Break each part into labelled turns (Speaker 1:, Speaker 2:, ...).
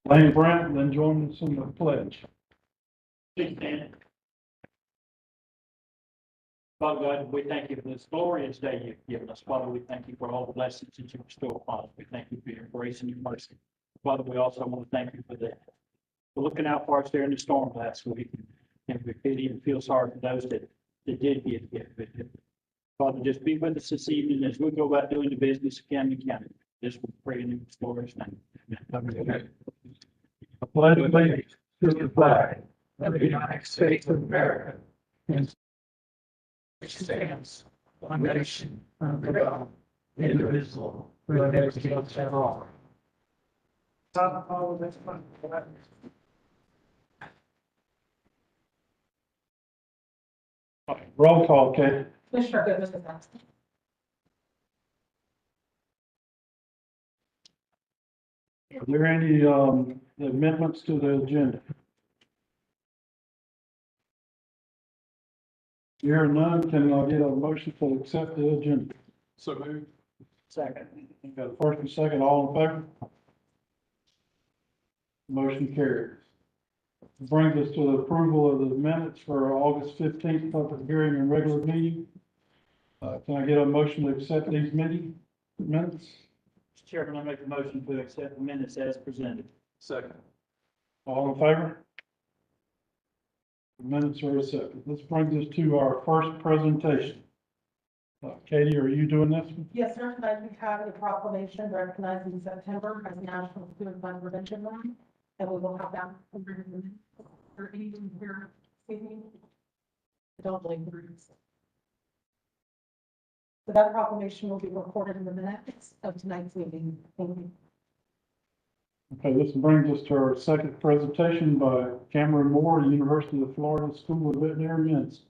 Speaker 1: Lane Brant, then join us in the pledge.
Speaker 2: Please stand. Father God, we thank you for this glorious day you've given us. Father, we thank you for all the blessings that you bestow upon us. We thank you for your grace and your mercy. Father, we also want to thank you for looking out for us there in the storm last week. And we pity and feel sorry for those that did get affected. Father, just be with us this evening as we go about doing the business of Camden County. This will pray in your glorious name. Amen.
Speaker 1: I pledge allegiance to the flag of the United States of America and which stands one nation under God, indivisible, with liberty and all. Roll call, Kate.
Speaker 3: Commissioner Goodman is absent.
Speaker 1: Are there any amendments to the agenda? Here none, can I get a motion to accept the agenda?
Speaker 2: So moved. Second.
Speaker 1: Got a first and second, all in favor? Motion carries. Brings us to the approval of the minutes for August 15th, public hearing and regular meeting. Can I get a motion to accept these minutes?
Speaker 2: Mr. Chairman, I make a motion to accept the minutes as presented.
Speaker 4: Second.
Speaker 1: All in favor? The minutes are accepted. This brings us to our first presentation. Katie, are you doing this one?
Speaker 3: Yes, sir. Tonight we have a proclamation recognizing September as National Suicide Prevention Month, and we will have that for anyone here speaking. Don't blame the groups. So that proclamation will be recorded in the minutes of tonight's meeting. Thank you.
Speaker 1: Okay, this brings us to our second presentation by Cameron Moore, University of Florida School of Veterinary Medicine.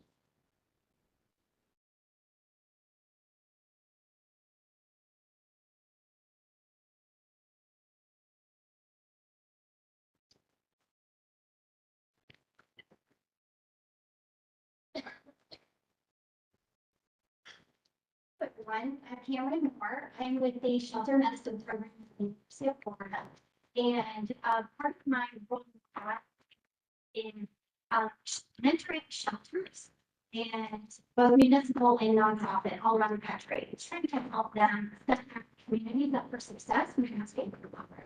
Speaker 5: Everyone, I'm Cameron Moore. I'm with the Shelter Medicine Program in the University of Florida. And part of my role in mentoring shelters and both municipal and nonprofit all around the country, trying to help them set their communities up for success when asking for longer.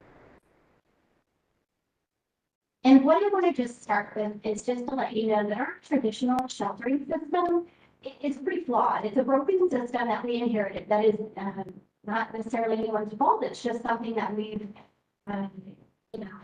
Speaker 5: And what I want to just start with is just to let you know that our traditional sheltering system is pretty flawed. It's a broken system that we inherited that is not necessarily anyone's fault. It's just something that we've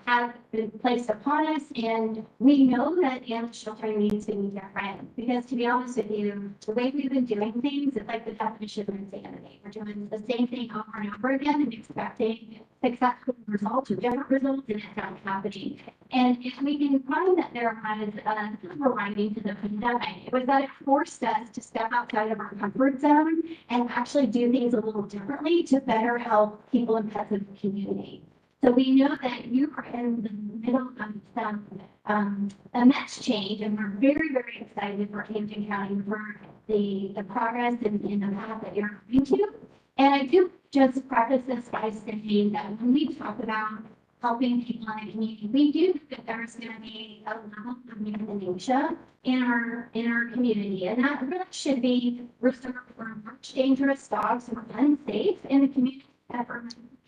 Speaker 5: have been placed upon us, and we know that animal sheltering needs to be different. Because to be honest with you, the way we've been doing things is like the definition of insanity. We're doing the same thing over and over again and expecting successful results or different results, and it's not happening. And if we can find that there was a silver lining to the pandemic, it was that it forced us to step outside of our comfort zone and actually do things a little differently to better help people and pets in the community. So we know that you are in the middle of some immense change, and we're very, very excited for Camden County for the progress and the path that you're going to. And I do just preface this by saying that when we talk about helping people in the community, we do think that there's going to be a level of euthanasia in our community, and that really should be reserved for much dangerous dogs who are unsafe in the community that are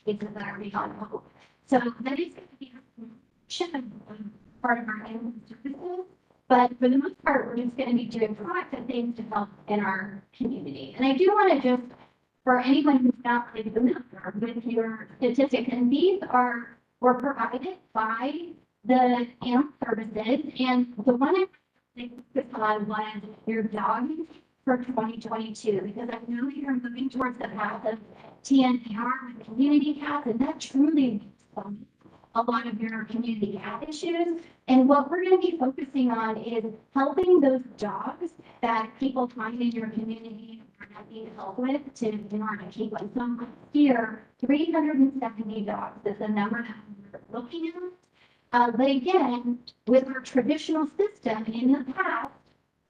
Speaker 5: cases that are beyond hope. So that is going to be part of our animal services, but for the most part, we're just going to be doing proactive things to help in our community. And I do want to just, for anyone who's not really familiar with your statistics, and these were provided by the animal services, and the one I focused on was your dogs for 2022, because I know you're moving towards the path of TNR with community cats, and that truly a lot of your community cat issues. And what we're going to be focusing on is helping those dogs that people find in your community that need help with in order to keep them. So here, 370 dogs is the number that we're looking at. But again, with our traditional system in the past,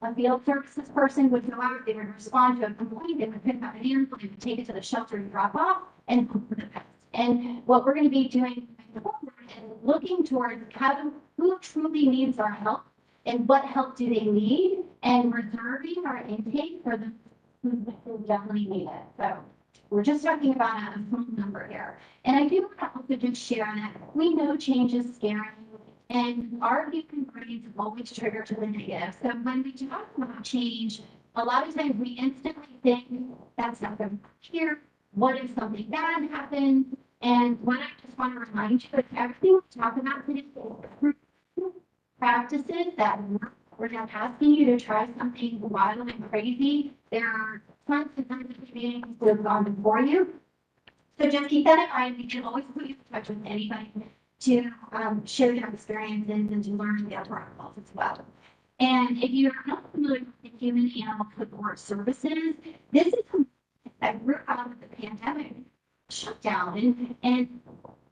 Speaker 5: a field services person would go out, they would respond to a complaint, they would pick up an animal, they would take it to the shelter and drop off and hope for the pets. And what we're going to be doing and looking towards who truly needs our help and what help do they need, and reserving our intake for the who definitely need it. So we're just talking about a small number here. And I do want to also just share that we know change is scary, and our human brains always trigger to the negative. So when we talk about change, a lot of times we instantly think that's not going to work here. What if something bad happens? And what I just want to remind you is everything we talk about today is practices that work. We're not asking you to try something wild and crazy. There are tons and tons of communities who have gone before you. So just keep that in mind. We can always put you in touch with anybody to share their experiences and to learn their protocols as well. And if you're not familiar with the human animal support services, this is that grew out of the pandemic shutdown, and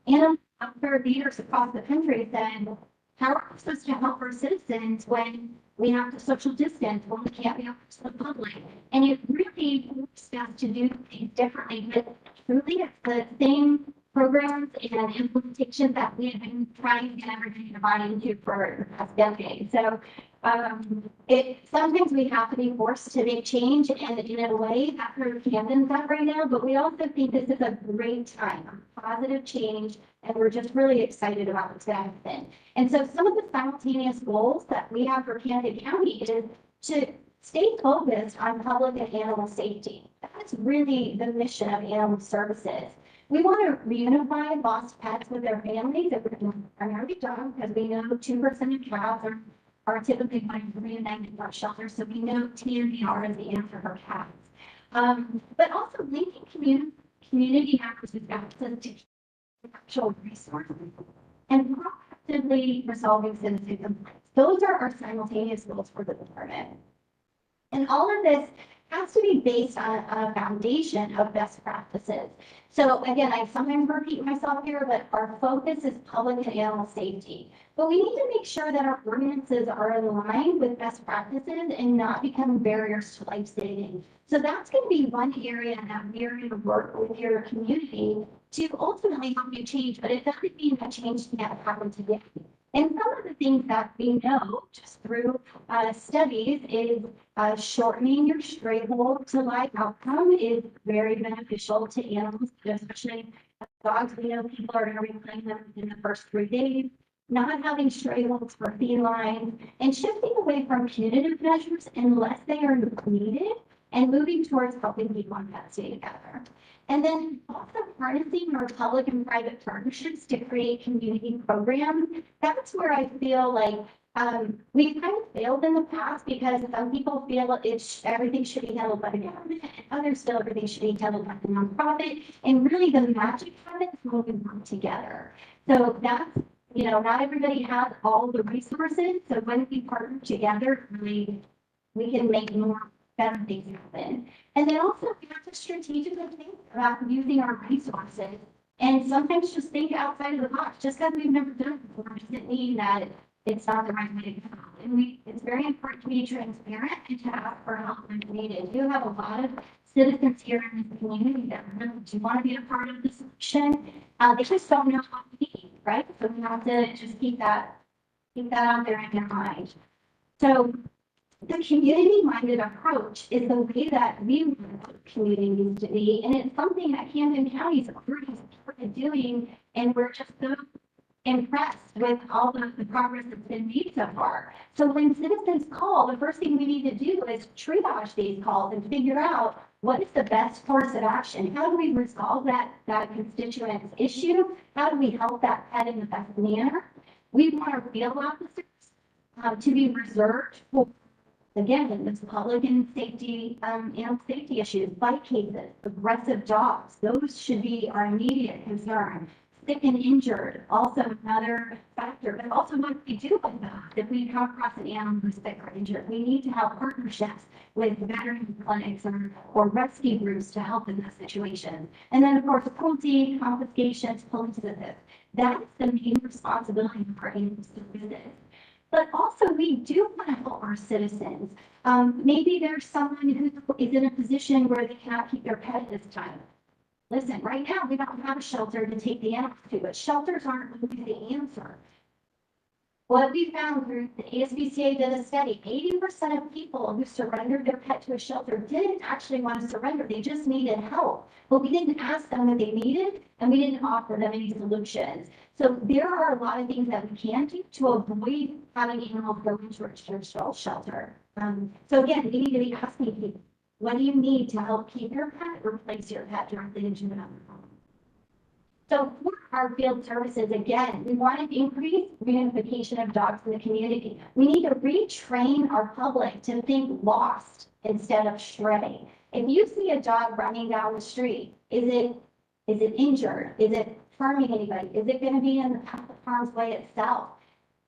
Speaker 5: animal welfare leaders across the country said, how are we supposed to help our citizens when we have to social distance, when we can't be open to the public? And it really forced us to do things differently, but truly it's the same programs and implementation that we have been trying to get everybody to buy into for the past decade. So sometimes we have to be forced to make change, and in a way that's where Camden's at right now, but we also think this is a great time, positive change, and we're just really excited about what's going to happen. And so some of the simultaneous goals that we have for Camden County is to stay focused on public and animal safety. That's really the mission of animal services. We want to reunify lost pets with their families, if we're doing primarily dogs, because we know 2% of cats are typically going to reunite in our shelter, so we know TNVR is the answer for cats. But also linking community members with access to actual resources and proactively resolving citizen complaints. Those are our simultaneous goals for the department. And all of this has to be based on a foundation of best practices. So again, I sometimes repeat myself here, but our focus is public and animal safety. But we need to make sure that our ordinances are aligned with best practices and not become barriers to life saving. So that's going to be one area that we're going to work with your community to ultimately help you change, but it doesn't mean that change can't happen today. And some of the things that we know just through studies is shortening your stray hold to life outcome is very beneficial to animals, especially dogs. We know people are going to reclaim them in the first 3 days. Not having stray holds for felines and shifting away from punitive measures unless they are needed and moving towards helping people and pets stay together. And then also harnessing our public and private partnerships to create community programs. That's where I feel like we've kind of failed in the past because some people feel everything should be handled by the government, and others feel everything should be handled by the nonprofit. And really the magic of it is when we work together. So that's, not everybody has all the resources. So when we partner together, really, we can make more better things happen. And then also we have to strategically think about using our resources and sometimes just think outside of the box. Just because we've never done it before doesn't mean that it's not the right way to go. And it's very important to be transparent and to ask for help when needed. You have a lot of citizens here in this community that really do want to be a part of the solution. They just don't know what we need, right? So we have to just keep that out there in their mind. So the community-minded approach is the way that we want communities to be, and it's something that Camden County is already started doing, and we're just so impressed with all the progress that's been made so far. So when citizens call, the first thing we need to do is triage these calls and figure out what is the best course of action. How do we resolve that constituent's issue? How do we help that pet in the best manner? We want our field officers to be reserved for, again, this public and safety, animal safety issues, bite cases, aggressive dogs. Those should be our immediate concern. Sick and injured, also another factor, but also what we do with those. If we come across an animal who's sick or injured, we need to have partnerships with veteran clinics or rescue groups to help in those situations. And then, of course, cruelty, confiscations, police visits. That's the main responsibility for animal services. But also, we do want to help our citizens. Maybe there's someone who is in a position where they cannot keep their pet at this time. listen, right now, we don't have a shelter to take the animals to, but shelters aren't always the answer. What we found through the ASPCA did a study, 80% of people who surrendered their pet to a shelter didn't actually want to surrender. They just needed help. But we didn't ask them what they needed, and we didn't offer them any solutions. So there are a lot of things that we can do to avoid having animals go into a traditional shelter. So again, we need to be asking people, what do you need to help keep your pet or place your pet directly into another home? So for our field services, again, we want to increase reunification of dogs in the community. We need to retrain our public to think lost instead of stray. If you see a dog running down the street, is it injured? Is it harming anybody? Is it going to be in the path of harm's way itself?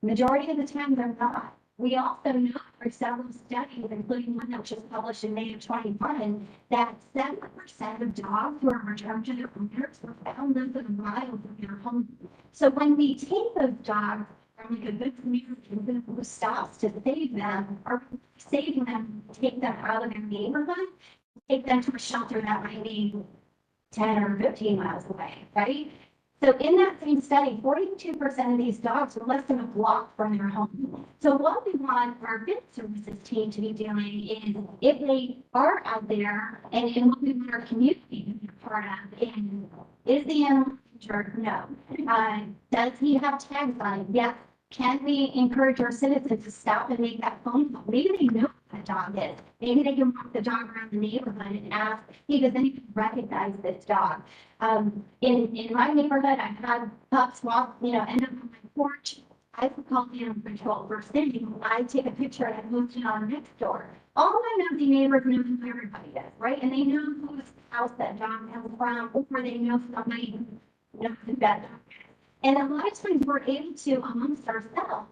Speaker 5: Majority of the time, they're not. We also know through several studies, including one that was just published in May of 21, that 7% of dogs who are returned to their owners were found living a mile from their home. So when we take those dogs from like a good community who stops to save them, or saving them, take them out of their neighborhood, take them to a shelter that might be 10 or 15 miles away, right? So in that same study, 42% of these dogs were less than a block from their home. So what we want our field services team to be doing is, if they are out there, and what we want our community to be part of, is the animal injured? No. Does he have tags on him? Yes. Can we encourage our citizens to stop and make that phone call? Maybe they know what a dog is. Maybe they can walk the dog around the neighborhood and ask, hey, does anyone recognize this dog? In my neighborhood, I've had pups walk, end up on my porch. I've called animal control first thing. I take a picture and I post it on Nextdoor. All my nosy neighbors know who everybody is, right? And they know whose house that dog comes from, or they know somebody who knows who that dog is. And a lot of times we're able to, amongst ourselves,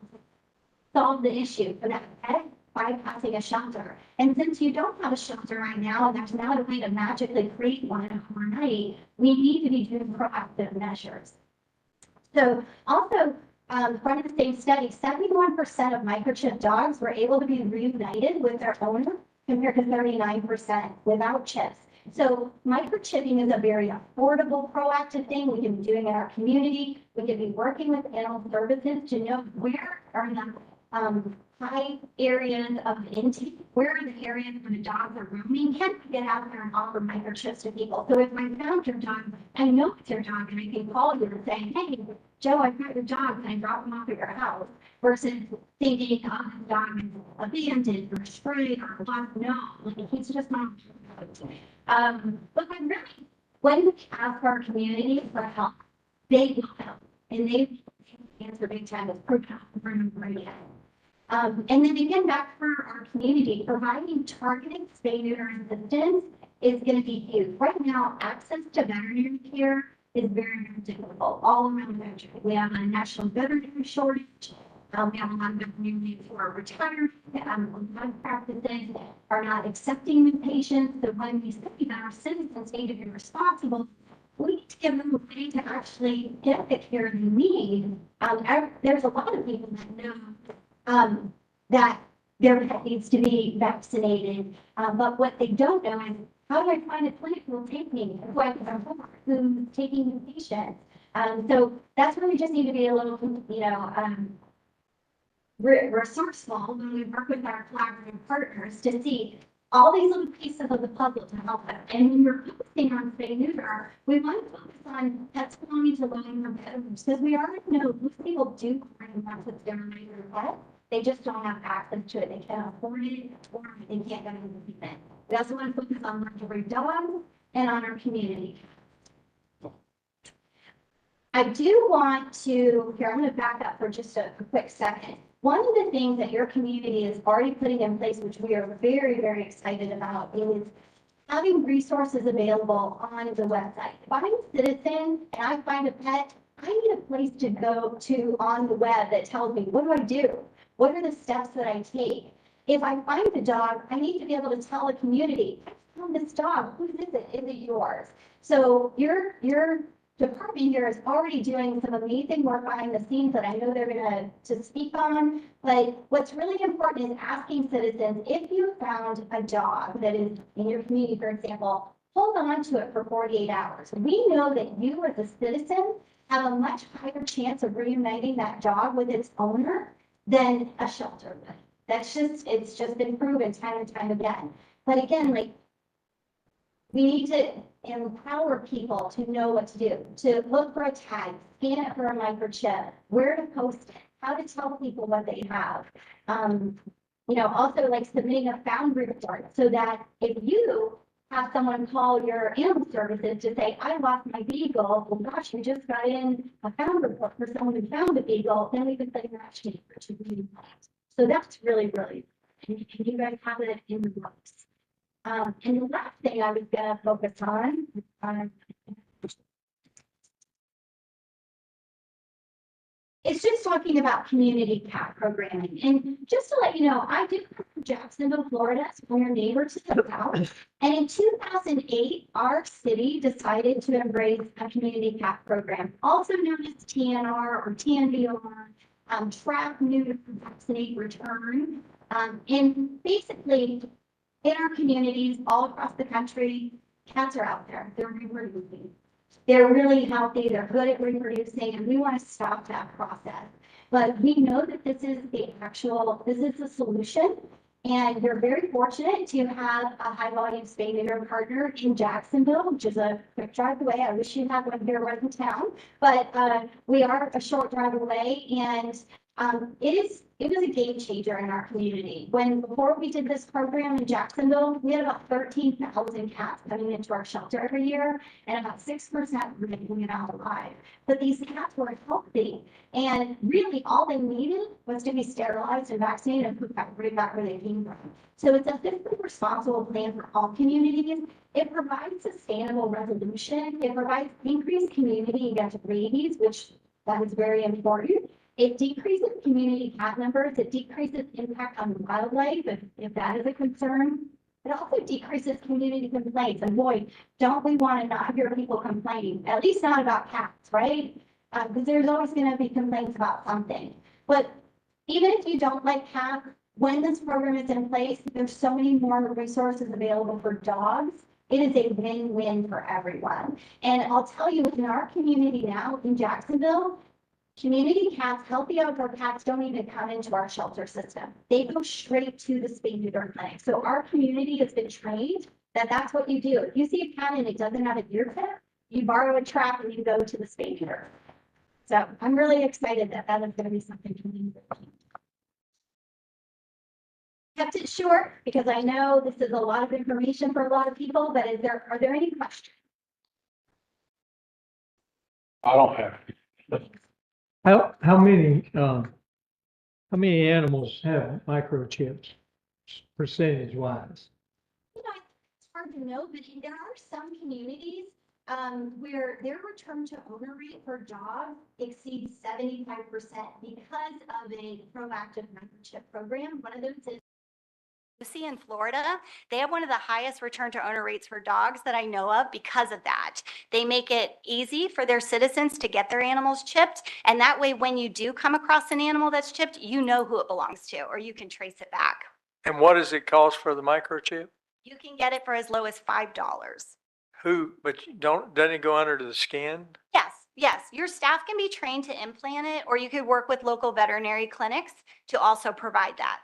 Speaker 5: solve the issue for that pet by passing a shelter. And since you don't have a shelter right now, there's not a way to magically create one overnight, we need to be doing proactive measures. So also, from the same study, 71% of microchip dogs were able to be reunited with their owner, compared to 39% without chips. So microchipping is a very affordable, proactive thing we can be doing in our community. We can be working with animal services to know where are the high areas of intake, where are the areas where the dogs are roaming. Can we get out there and offer microchips to people? So if I found your dog, I know it's your dog, and I can call you and say, hey, Joe, I've got your dog, and I drop him off at your house, versus thinking, oh, this dog is abandoned or strayed or lost. No, like, he's just not. But when we ask our community for help, they will help, and they answer big time with program again. And then again, back for our community, providing targeted spay neuter assistance is going to be huge. Right now, access to veterinary care is very, very difficult all around the country. We have a national veterinary shortage. We have a lot of veterinarians who are retired. Lot practices are not accepting new patients. So when we say that our citizens need to be responsible, we need to give them a way to actually get the care they need. There's a lot of people that know that their pet needs to be vaccinated, but what they don't know is, how do I find a clinic who will take me, who's taking the patients? So that's where we just need to be a little, resourceful when we work with our collaborative partners to see all these little pieces of the puzzle to help us. And when we're focusing on spay neuter, we want to focus on pets belonging to low-income pet owners, because we already know most people do bring pets with their pet. They just don't have access to it. They can't afford it, or they can't get into the treatment. We also want to focus on luxury dogs and on our community. I do want to, here, I'm going to back up for just a quick second. One of the things that your community is already putting in place, which we are very, very excited about, is having resources available on the website. If I'm a citizen and I find a pet, I need a place to go to on the web that tells me, what do I do? What are the steps that I take? If I find a dog, I need to be able to tell the community, I found this dog, whose is it? Is it yours? So your department here is already doing some amazing work behind the scenes that I know they're going to speak on. But what's really important is asking citizens, if you found a dog that is in your community, for example, hold on to it for 48 hours. We know that you as a citizen have a much higher chance of reuniting that dog with its owner than a shelter would. It's just been proven time and time again. But again, like, we need to empower people to know what to do, to look for a tag, scan it for a microchip, where to post it, how to tell people what they have. Also like submitting a found report so that if you have someone call your animal services to say, I lost my beagle, well, gosh, we just got in a found report for someone who found the beagle, then we can put an action for 2 weeks. So that's really, and you guys have it in the works. And the last thing I was gonna focus on, it's just talking about community cat programming. And just to let you know, I do come from Jacksonville, Florida, so we're neighbor to the south. And in 2008, our city decided to embrace a community cat program, also known as TNR or TNVR, track, neuter, vaccinate, return. And basically, in our communities all across the country, cats are out there. They're reproducing. They're really healthy. They're good at reproducing, and we want to stop that process. But we know that this is the solution. And we're very fortunate to have a high volume spay neuter partner in Jacksonville, which is a quick drive away. I wish you had one here right in town, but we are a short drive away, and it was a game changer in our community. Before we did this program in Jacksonville, we had about 13,000 cats coming into our shelter every year, and about 6% were making it out alive. But these cats were healthy, and really all they needed was to be sterilized and vaccinated and put back right back where they came from. So it's a fiscally responsible plan for all communities. It provides sustainable resolution. It provides increased community against rabies, which that is very important. It decreases community cat numbers. It decreases impact on wildlife, if that is a concern. It also decreases community complaints. And boy, don't we want to not hear people complaining, at least not about cats, right? Because there's always going to be complaints about something. But even if you don't like cats, when this program is in place, there's so many more resources available for dogs. It is a win-win for everyone. And I'll tell you, in our community now in Jacksonville, community cats, healthy outdoor cats don't even come into our shelter system. They go straight to the spay neuter clinic. So our community has been trained that that's what you do. If you see a cat and it doesn't have a ear tip, you borrow a trap and you go to the spay neuter. So I'm really excited that that is going to be something community. Kept it short because I know this is a lot of information for a lot of people, but are there any questions?
Speaker 1: I don't have.
Speaker 4: How many animals have microchips percentage wise?
Speaker 5: It's hard to know, but there are some communities where their return to owner rate for dogs exceeds 75% because of a proactive microchip program. One of those is
Speaker 6: Lucy in Florida. They have one of the highest return to owner rates for dogs that I know of because of that. They make it easy for their citizens to get their animals chipped. And that way, when you do come across an animal that's chipped, you know who it belongs to, or you can trace it back.
Speaker 7: And what does it cost for the microchip?
Speaker 6: You can get it for as low as $5.
Speaker 7: Doesn't it go under the skin?
Speaker 6: Yes. Your staff can be trained to implant it, or you could work with local veterinary clinics to also provide that.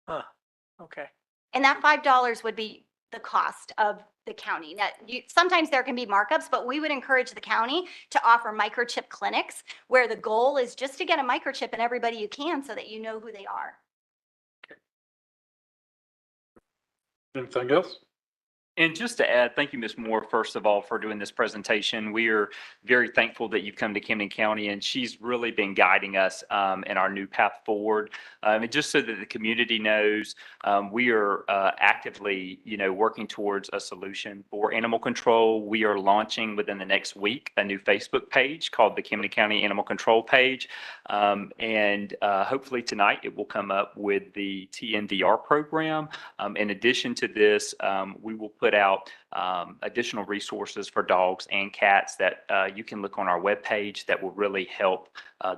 Speaker 7: Huh, okay.
Speaker 6: And that $5 would be the cost of the county. Now, sometimes there can be markups, but we would encourage the county to offer microchip clinics where the goal is just to get a microchip in everybody you can so that you know who they are.
Speaker 1: Anything else?
Speaker 8: And just to add, thank you, Ms. Moore, first of all, for doing this presentation. We are very thankful that you've come to Camden County, and she's really been guiding us in our new path forward. And just so that the community knows, we are actively, working towards a solution for animal control. We are launching within the next week a new Facebook page called the Camden County Animal Control page. And hopefully tonight it will come up with the TNVR program. In addition to this, we will put out additional resources for dogs and cats that you can look on our webpage that will really help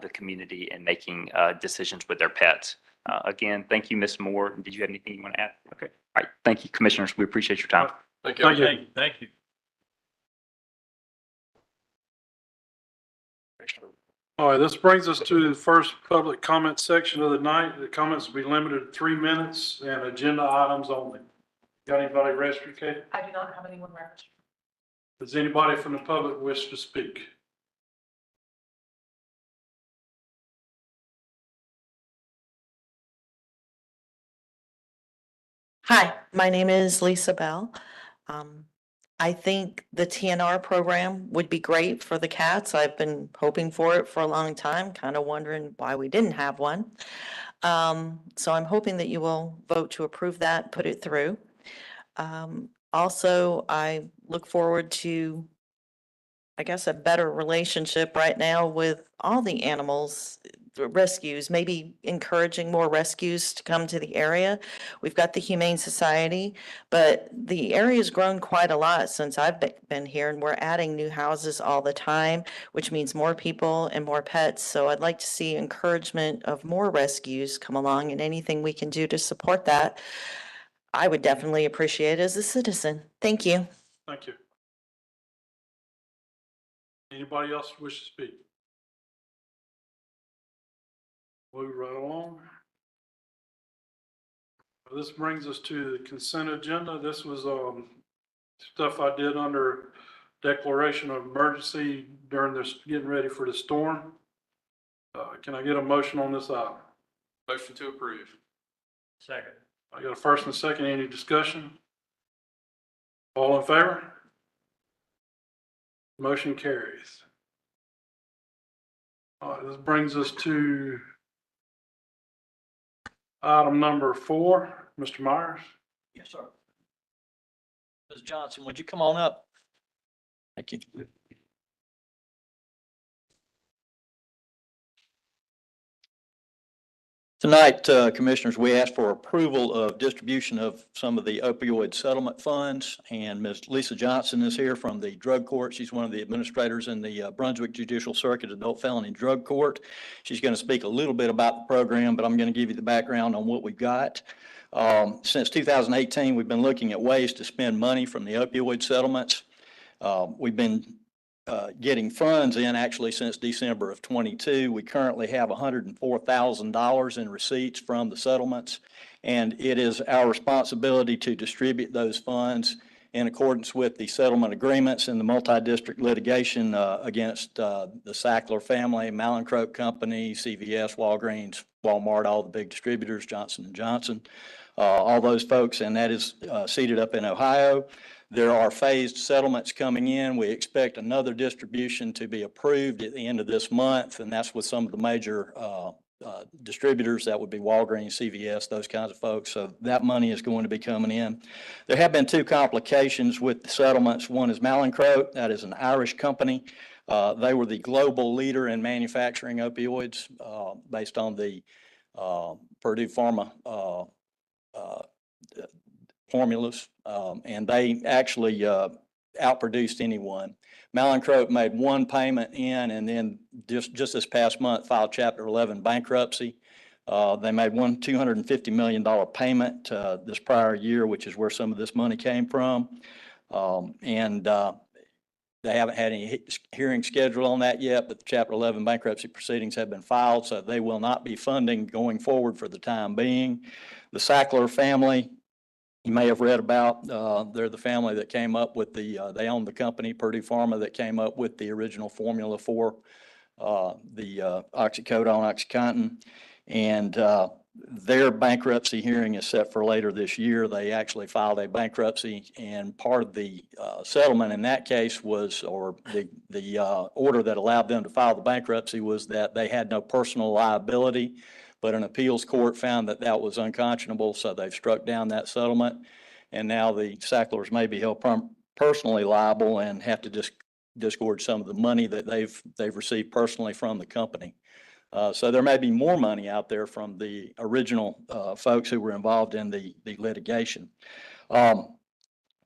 Speaker 8: the community in making decisions with their pets. Again, thank you, Ms. Moore. Did you have anything you want to add? Okay. All right. Thank you, commissioners. We appreciate your time.
Speaker 9: Thank you.
Speaker 7: Thank you.
Speaker 9: All right, this brings us to the first public comment section of the night. The comments will be limited to 3 minutes and agenda items only. Got anybody registered, Kate?
Speaker 3: I do not have anyone registered.
Speaker 9: Does anybody from the public wish to speak?
Speaker 10: Hi, my name is Lisa Bell. I think the TNR program would be great for the cats. I've been hoping for it for a long time, kind of wondering why we didn't have one. So I'm hoping that you will vote to approve that, put it through. Also, I look forward to, I guess, a better relationship right now with all the animals, the rescues, maybe encouraging more rescues to come to the area. We've got the Humane Society, but the area's grown quite a lot since I've been here, and we're adding new houses all the time, which means more people and more pets. So I'd like to see encouragement of more rescues come along, and anything we can do to support that, I would definitely appreciate as a citizen. Thank you.
Speaker 9: Thank you. Anybody else wish to speak? Move right along. This brings us to the consent agenda. This was stuff I did under declaration of emergency during this, getting ready for the storm. Can I get a motion on this item?
Speaker 11: Motion to approve.
Speaker 7: Second.
Speaker 9: I got a first and a second. Any discussion? All in favor? Motion carries. All right, this brings us to item number 4. Mr. Myers.
Speaker 12: Yes, sir. Ms. Johnson, would you come on up? Thank you. Tonight, Commissioners, we asked for approval of distribution of some of the opioid settlement funds, and Ms. Lisa Johnson is here from the drug court. She's one of the administrators in the Brunswick Judicial Circuit Adult Felony Drug Court. She's going to speak a little bit about the program, but I'm going to give you the background on what we've got. Since 2018, we've been looking at ways to spend money from the opioid settlements. We've been getting funds in actually since December of 22. We currently have $104,000 in receipts from the settlements, and it is our responsibility to distribute those funds in accordance with the settlement agreements and the multi-district litigation against the Sackler family, Mallinckrodt Company, CVS, Walgreens, Walmart, all the big distributors, Johnson & Johnson, all those folks, and that is seated up in Ohio. There are phased settlements coming in. We expect another distribution to be approved at the end of this month, and that's with some of the major distributors. That would be Walgreens, CVS, those kinds of folks. So that money is going to be coming in. There have been 2 complications with the settlements. One is Mallinckrodt. That is an Irish company. They were the global leader in manufacturing opioids based on the Purdue Pharma formulas, and they actually outproduced anyone. Mallinckrodt made one payment in, and then just this past month filed Chapter 11 bankruptcy. They made one $250 million payment this prior year, which is where some of this money came from. And they haven't had any hearing scheduled on that yet, but the Chapter 11 bankruptcy proceedings have been filed, so they will not be funding going forward for the time being. The Sackler family, you may have read about, they're the family that came up with they own the company, Purdue Pharma, that came up with the original formula for the oxycodone, OxyContin. And their bankruptcy hearing is set for later this year. They actually filed a bankruptcy, and part of the settlement in that case was, or the order that allowed them to file the bankruptcy was that they had no personal liability. But an appeals court found that that was unconscionable, so they've struck down that settlement. And now the Sacklers may be held personally liable and have to disgorge some of the money that they've received personally from the company. So there may be more money out there from the original folks who were involved in the litigation.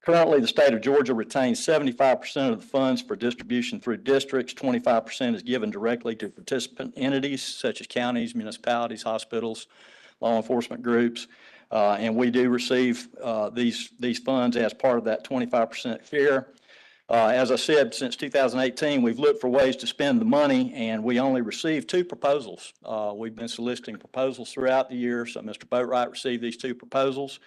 Speaker 12: Currently, the state of Georgia retains 75% of the funds for distribution through districts. 25% is given directly to participant entities such as counties, municipalities, hospitals, law enforcement groups. And we do receive these funds as part of that 25% share. As I said, since 2018, we've looked for ways to spend the money, and we only received 2 proposals. We've been soliciting proposals throughout the year, so Mr. Boatwright received these 2 proposals.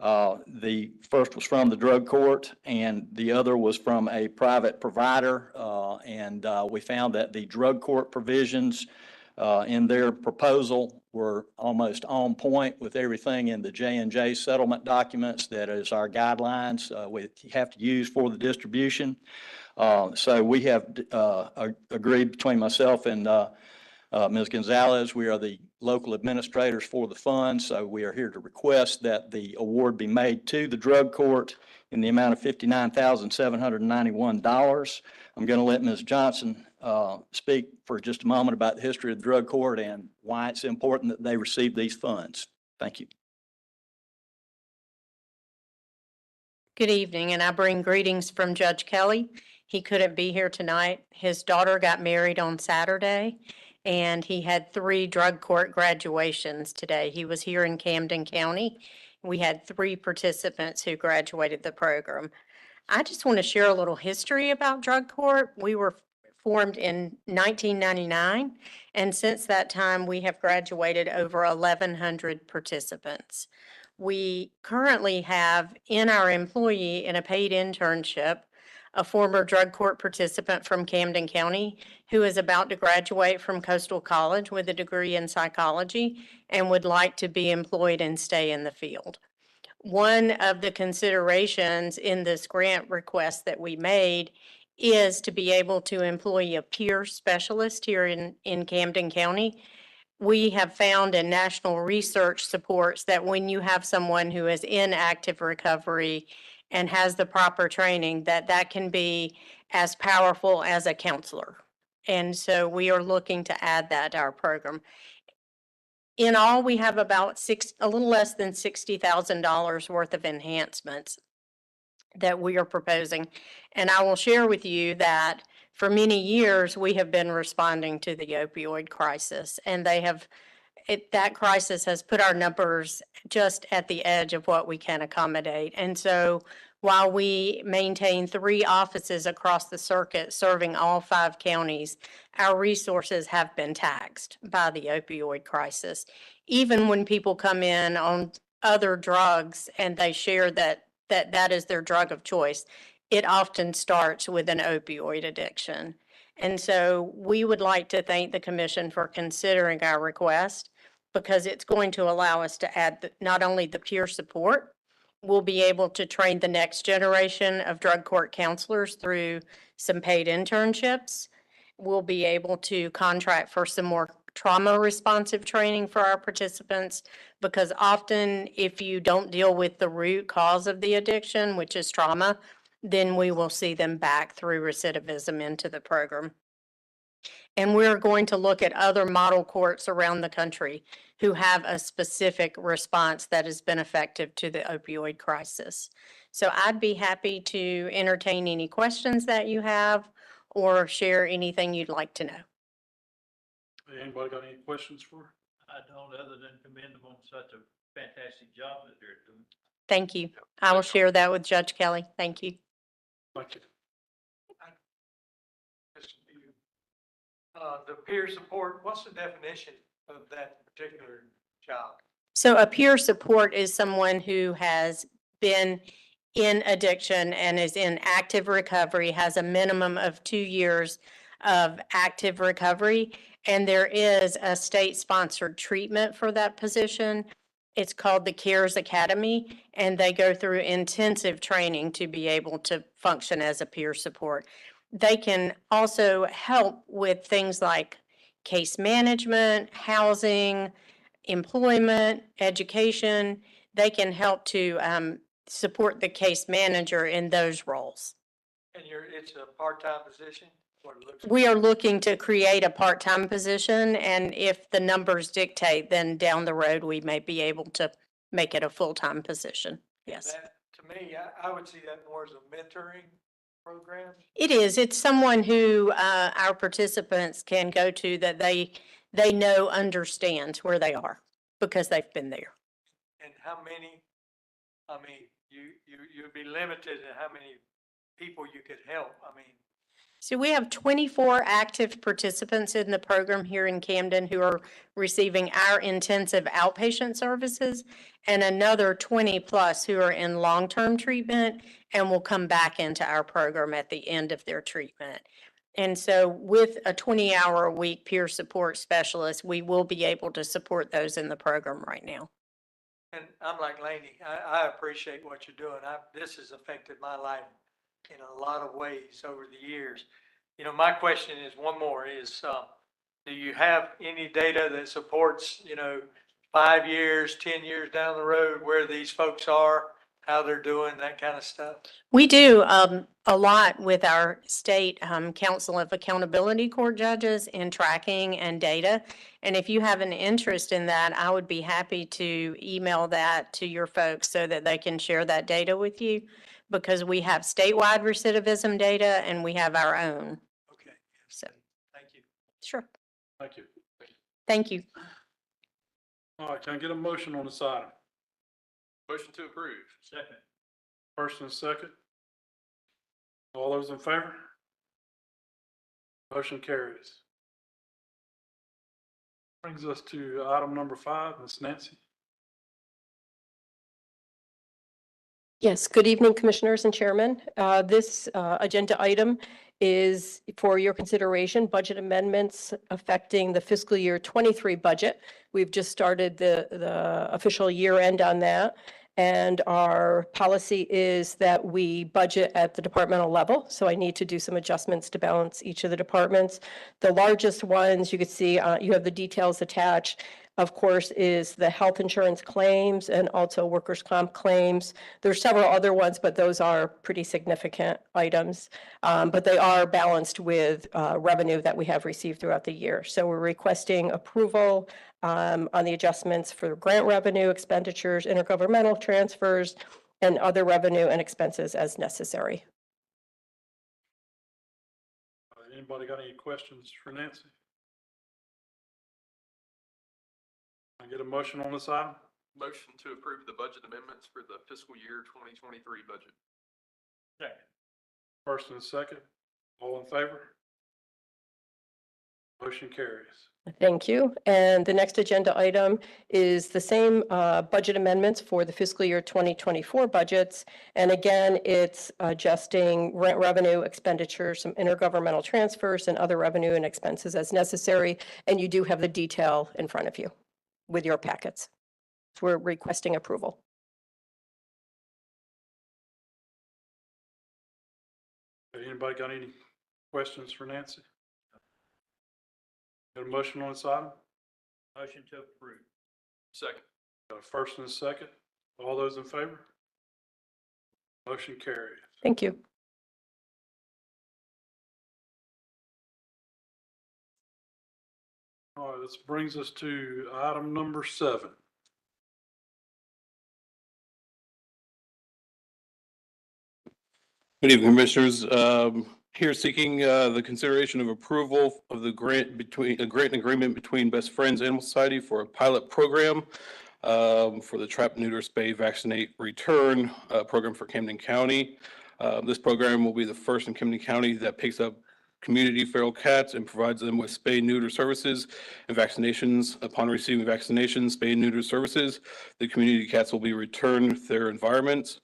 Speaker 12: The first was from the drug court, and the other was from a private provider. We found that the drug court provisions in their proposal were almost on point with everything in the J&J settlement documents that is our guidelines we have to use for the distribution. So we have agreed between myself and Ms. Gonzalez. We are the local administrators for the fund, so we are here to request that the award be made to the drug court in the amount of $59,791. I'm going to let Ms. Johnson speak for just a moment about the history of the drug court and why it's important that they receive these funds. Thank you.
Speaker 11: Good evening, and I bring greetings from Judge Kelly. He couldn't be here tonight. His daughter got married on Saturday, and he had 3 drug court graduations today. He was here in Camden County. We had 3 participants who graduated the program. I just want to share a little history about drug court. We were formed in 1999, and since that time, we have graduated over 1,100 participants. We currently have in our employee in a paid internship a former drug court participant from Camden County who is about to graduate from Coastal College with a degree in psychology and would like to be employed and stay in the field. One of the considerations in this grant request that we made is to be able to employ a peer specialist here in Camden County. We have found, and national research supports, that when you have someone who is in active recovery and has the proper training, that can be as powerful as a counselor. And so we are looking to add that to our program. In all, we have about a little less than $60,000 worth of enhancements that we are proposing. And I will share with you that for many years, we have been responding to the opioid crisis, and that crisis has put our numbers just at the edge of what we can accommodate. And so while we maintain 3 offices across the circuit serving all 5 counties, our resources have been taxed by the opioid crisis. Even when people come in on other drugs and they share that is their drug of choice, it often starts with an opioid addiction. And so we would like to thank the commission for considering our request, because it's going to allow us to add not only the peer support, we'll be able to train the next generation of drug court counselors through some paid internships. We'll be able to contract for some more trauma responsive training for our participants, because often if you don't deal with the root cause of the addiction, which is trauma, then we will see them back through recidivism into the program. And we're going to look at other model courts around the country who have a specific response that has been effective to the opioid crisis. So I'd be happy to entertain any questions that you have or share anything you'd like to know.
Speaker 9: Anybody got any questions for?
Speaker 1: I don't, other than commend them on such a fantastic job that they're doing.
Speaker 11: Thank you. I will share that with Judge Kelly. Thank you.
Speaker 9: Thank you.
Speaker 7: The peer support, what's the definition of that particular job?
Speaker 11: So a peer support is someone who has been in addiction and is in active recovery, has a minimum of 2 years of active recovery, and there is a state-sponsored treatment for that position. It's called the CARES Academy, and they go through intensive training to be able to function as a peer support. They can also help with things like case management, housing, employment, education. They can help to support the case manager in those roles.
Speaker 7: And it's a part-time position?
Speaker 11: We are looking to create a part-time position, and if the numbers dictate, then down the road, we may be able to make it a full-time position. Yes.
Speaker 7: That, to me, I would see that more as a mentoring program.
Speaker 11: It is. It's someone who our participants can go to that they know understands where they are because they've been there.
Speaker 7: and how many, I mean, you'd be limited in how many people you could help. I mean,
Speaker 11: So we have 24 active participants in the program here in Camden who are receiving our intensive outpatient services, and another 20 plus who are in long-term treatment and will come back into our program at the end of their treatment. And so with a 20-hour-a-week peer support specialist, we will be able to support those in the program right now.
Speaker 7: and I'm like Laney, I appreciate what you're doing. This has affected my life in a lot of ways over the years. You know, my question is, one more is, do you have any data that supports, 5 years, 10 years down the road, where these folks are, how they're doing, that kind of stuff?
Speaker 11: We do a lot with our state Council of Accountability Court judges in tracking and data. And if you have an interest in that, I would be happy to email that to your folks so that they can share that data with you, because we have statewide recidivism data and we have our own.
Speaker 7: Okay.
Speaker 11: So,
Speaker 7: Thank you.
Speaker 11: sure.
Speaker 9: Thank you.
Speaker 11: Thank you.
Speaker 9: All right, can I get a motion on this item?
Speaker 13: Motion to approve.
Speaker 2: Second.
Speaker 9: First and second. All those in favor? Motion carries. Brings us to item number 5, Ms. Nancy.
Speaker 14: Yes, good evening, Commissioners and Chairman. This agenda item is for your consideration, budget amendments affecting the fiscal year 23 budget. We've just started the official year end on that. And our policy is that we budget at the departmental level. So I need to do some adjustments to balance each of the departments. The largest ones, you can see, you have the details attached, of course, is the health insurance claims and also workers' comp claims. There's several other ones, but those are pretty significant items. But they are balanced with revenue that we have received throughout the year. So we're requesting approval on the adjustments for grant revenue, expenditures, intergovernmental transfers, and other revenue and expenses as necessary.
Speaker 9: Anybody got any questions for Nancy? Can I get a motion on this item?
Speaker 13: Motion to approve the budget amendments for the fiscal year 2023 budget.
Speaker 2: Second.
Speaker 9: First and second. All in favor? Motion carries.
Speaker 14: Thank you. And the next agenda item is the same budget amendments for the fiscal year 2024 budgets. And again, it's adjusting rent revenue, expenditures, some intergovernmental transfers, and other revenue and expenses as necessary. And you do have the detail in front of you with your packets. So we're requesting approval.
Speaker 9: Anybody got any questions for Nancy? Got a motion on this item?
Speaker 2: Motion to approve.
Speaker 13: Second.
Speaker 9: Got a first and a second. All those in favor? Motion carries.
Speaker 14: Thank you.
Speaker 9: All right, this brings us to item number 7.
Speaker 13: Good evening, Commissioners. Here seeking the consideration of approval of the grant and agreement between Best Friends Animal Society for a pilot program for the Trap, Neuter, Spay, Vaccinate, Return program for Camden County. This program will be the first in Camden County that picks up community feral cats and provides them with spay, neuter services and vaccinations. Upon receiving vaccinations, spay, and neuter services, the community cats will be returned to their environments.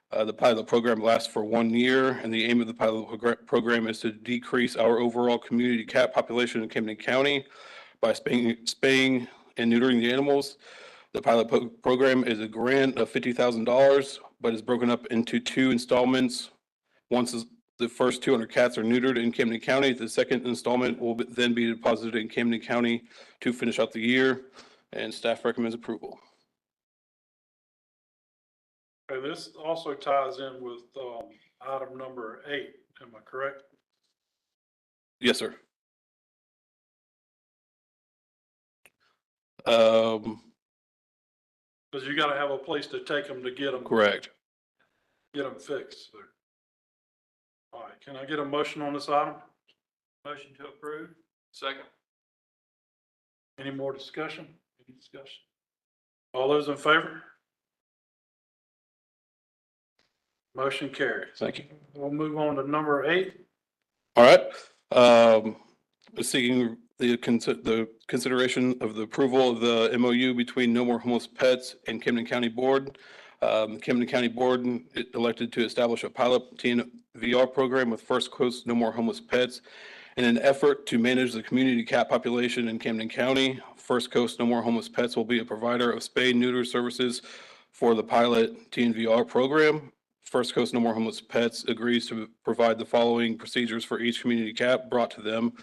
Speaker 13: The pilot program lasts for 1 year, and the aim of the pilot program is to decrease our overall community cat population in Camden County by spaying and neutering the animals. The pilot program is a grant of $50,000, but is broken up into 2 installments. Once the first 200 cats are neutered in Camden County, the second installment will then be deposited in Camden County to finish out the year, and staff recommends approval.
Speaker 9: Okay, this also ties in with item number 8. Am I correct?
Speaker 13: Yes, sir.
Speaker 9: Because you got to have a place to take them to get them.
Speaker 13: Correct.
Speaker 9: Get them fixed. So. All right, can I get a motion on this item?
Speaker 2: Motion to approve.
Speaker 13: Second.
Speaker 9: Any more discussion? Any discussion? All those in favor? Motion carries.
Speaker 13: Thank you.
Speaker 9: We'll move on to number 8.
Speaker 13: All right. Seeking the consideration of the approval of the MOU between No More Homeless Pets and Camden County Board. Camden County Board elected to establish a pilot TNVR program with First Coast No More Homeless Pets in an effort to manage the community cat population in Camden County. First Coast No More Homeless Pets will be a provider of spay neuter services for the pilot TNVR program. First Coast No More Homeless Pets agrees to provide the following procedures for each community cat brought to them: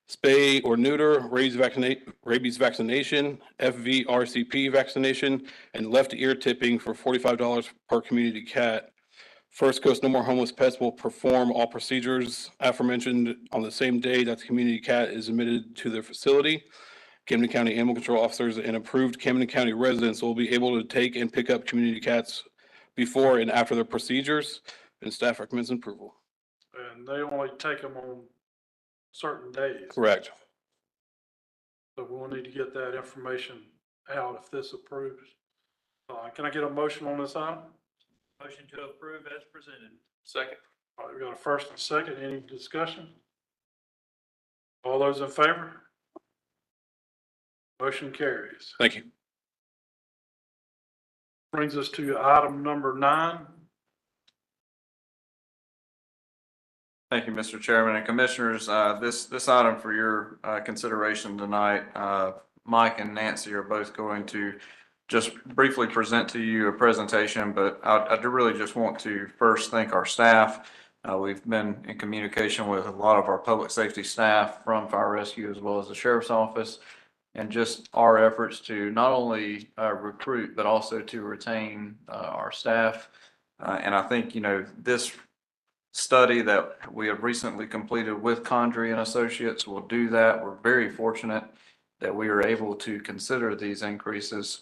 Speaker 13: spay or neuter, rabies vaccination, FVRCP vaccination, and left ear tipping for $45 per community cat. First Coast No More Homeless Pets will perform all procedures aforementioned on the same day that the community cat is admitted to their facility. Camden County Animal Control officers and approved Camden County residents will be able to take and pick up community cats before and after their procedures, and staff recommends approval.
Speaker 9: And they only take them on certain days.
Speaker 13: Correct.
Speaker 9: So we'll need to get that information out if this approves. Can I get a motion on this item?
Speaker 2: Motion to approve as presented.
Speaker 13: Second.
Speaker 9: All right, we got a first and second. Any discussion? All those in favor? Motion carries.
Speaker 13: Thank you.
Speaker 9: Brings us to item number 9.
Speaker 15: Thank you, Mr. Chairman and Commissioners. This item for your consideration tonight, Mike and Nancy are both going to just briefly present to you a presentation, but I do really just want to first thank our staff. We've been in communication with a lot of our public safety staff from fire rescue as well as the sheriff's office, and just our efforts to not only recruit, but also to retain our staff. And I think, this study that we have recently completed with Condrey and Associates will do that. We're very fortunate that we are able to consider these increases.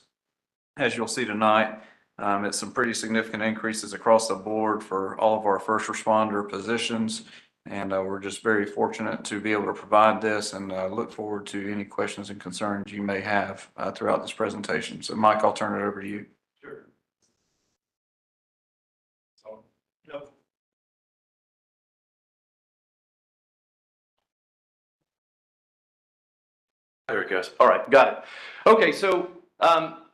Speaker 15: As you'll see tonight, it's some pretty significant increases across the board for all of our first responder positions. And we're just very fortunate to be able to provide this, and look forward to any questions and concerns you may have throughout this presentation. So Mike, I'll turn it over to you.
Speaker 2: Sure. So, no.
Speaker 16: There it goes. All right, got it. Okay, so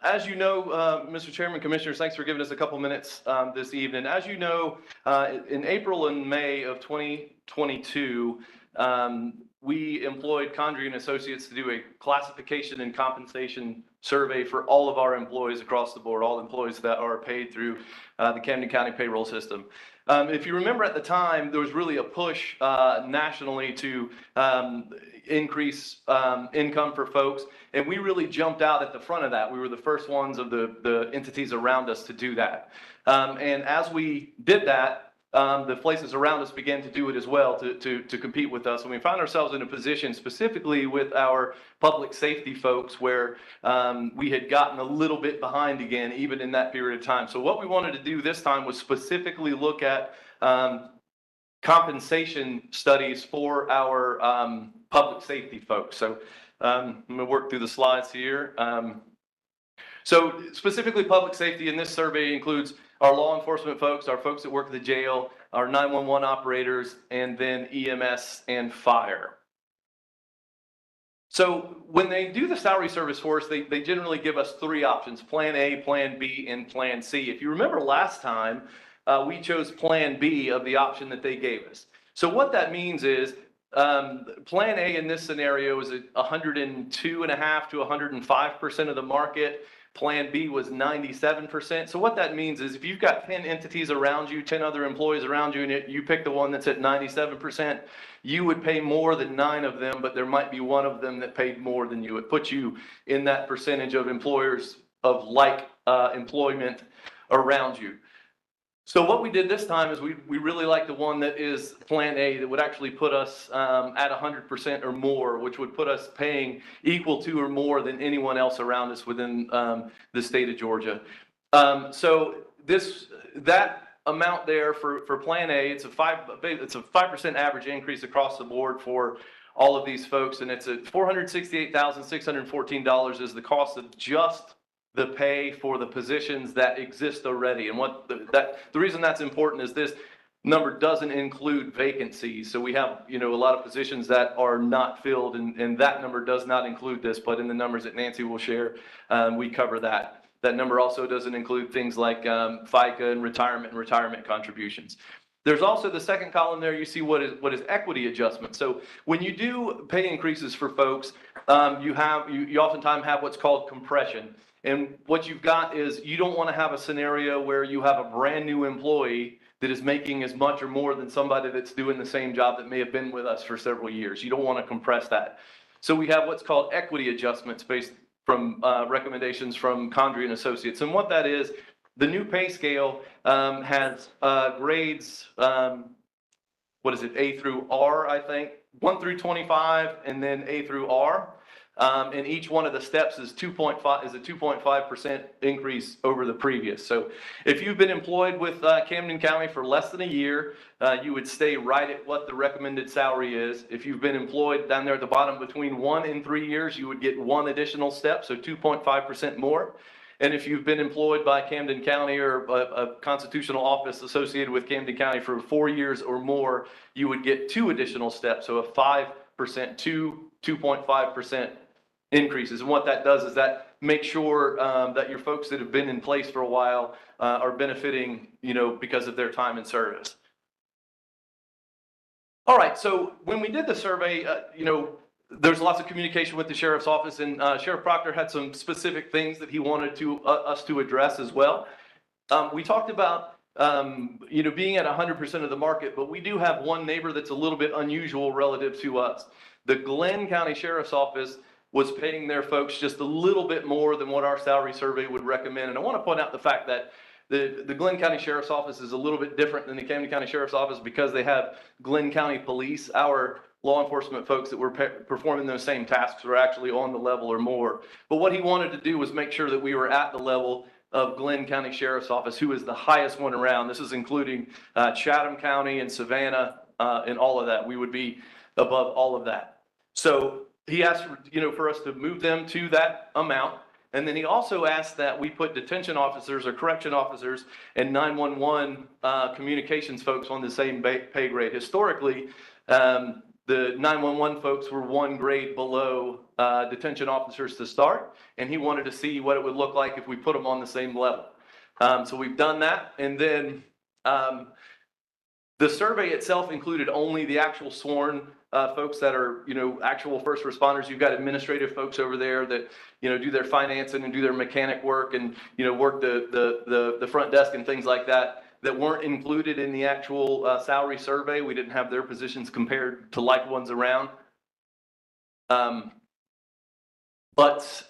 Speaker 16: as you know, Mr. Chairman, Commissioners, thanks for giving us a couple minutes this evening. As you know, in April and May of 2022, we employed Condrey and Associates to do a classification and compensation survey for all of our employees across the board, all employees that are paid through the Camden County payroll system. If you remember at the time, there was really a push nationally to increase income for folks, and we really jumped out at the front of that. We were the first ones of the entities around us to do that. And as we did that, the places around us began to do it as well to compete with us. And we found ourselves in a position specifically with our public safety folks where we had gotten a little bit behind again, even in that period of time. So what we wanted to do this time was specifically look at compensation studies for our public safety folks. So I'm going to work through the slides here. So specifically public safety in this survey includes our law enforcement folks, our folks that work at the jail, our 911 operators, and then EMS and fire. So when they do the salary service for us, they generally give us 3 options: Plan A, Plan B, and Plan C. If you remember last time, we chose Plan B of the option that they gave us. So what that means is Plan A in this scenario is 102.5% to 105% of the market. Plan B was 97%. So what that means is if you've got 10 entities around you, 10 other employees around you, and you pick the one that's at 97%, you would pay more than 9 of them, but there might be one of them that paid more than you. It puts you in that percentage of employers of like employment around you. So what we did this time is we really like the one that is Plan A, that would actually put us at 100% or more, which would put us paying equal to or more than anyone else around us within the state of Georgia. So that amount there for Plan A, it's a 5% average increase across the board for all of these folks, and it's at $468,614 is the cost of just the pay for the positions that exist already. And the reason that's important is this number doesn't include vacancies. So we have, a lot of positions that are not filled, and that number does not include this, but in the numbers that Nancy will share, we cover that. That number also doesn't include things like FICA and retirement contributions. There's also the second column there, you see what is equity adjustment. So when you do pay increases for folks, you oftentimes have what's called compression. And what you've got is you don't want to have a scenario where you have a brand new employee that is making as much or more than somebody that's doing the same job that may have been with us for several years. You don't want to compress that. So we have what's called equity adjustments based from recommendations from Condry and Associates. And what that is, the new pay scale has grades, A through R, I think, 1 through 25, and then A through R. And each one of the steps is 2.5% increase over the previous. So if you've been employed with Camden County for less than a year, you would stay right at what the recommended salary is. If you've been employed down there at the bottom between 1 and 3 years, you would get 1 additional step, so 2.5% more. And if you've been employed by Camden County or a constitutional office associated with Camden County for 4 years or more, you would get 2 additional steps, so a 5%, 2.5% increases. And what that does is that makes sure that your folks that have been in place for a while are benefiting, because of their time in service. All right, so when we did the survey, there's lots of communication with the sheriff's office, and Sheriff Proctor had some specific things that he wanted us to address as well. We talked about being at 100% of the market, but we do have one neighbor that's a little bit unusual relative to us. The Glenn County Sheriff's Office was paying their folks just a little bit more than what our salary survey would recommend. And I want to point out the fact that the Glenn County Sheriff's Office is a little bit different than the Camden County Sheriff's Office because they have Glenn County Police. Our law enforcement folks that were performing those same tasks were actually on the level or more. But what he wanted to do was make sure that we were at the level of Glenn County Sheriff's Office, who is the highest one around. This is including Chatham County and Savannah and all of that. We would be above all of that. So he asked for us to move them to that amount. And then he also asked that we put detention officers or correction officers and 911 communications folks on the same pay grade. Historically, the 911 folks were 1 grade below detention officers to start, and he wanted to see what it would look like if we put them on the same level. So we've done that, and then the survey itself included only the actual sworn folks that are, actual first responders. You've got administrative folks over there that, do their financing and do their mechanic work and, work the front desk and things like that weren't included in the actual salary survey. We didn't have their positions compared to like ones around. But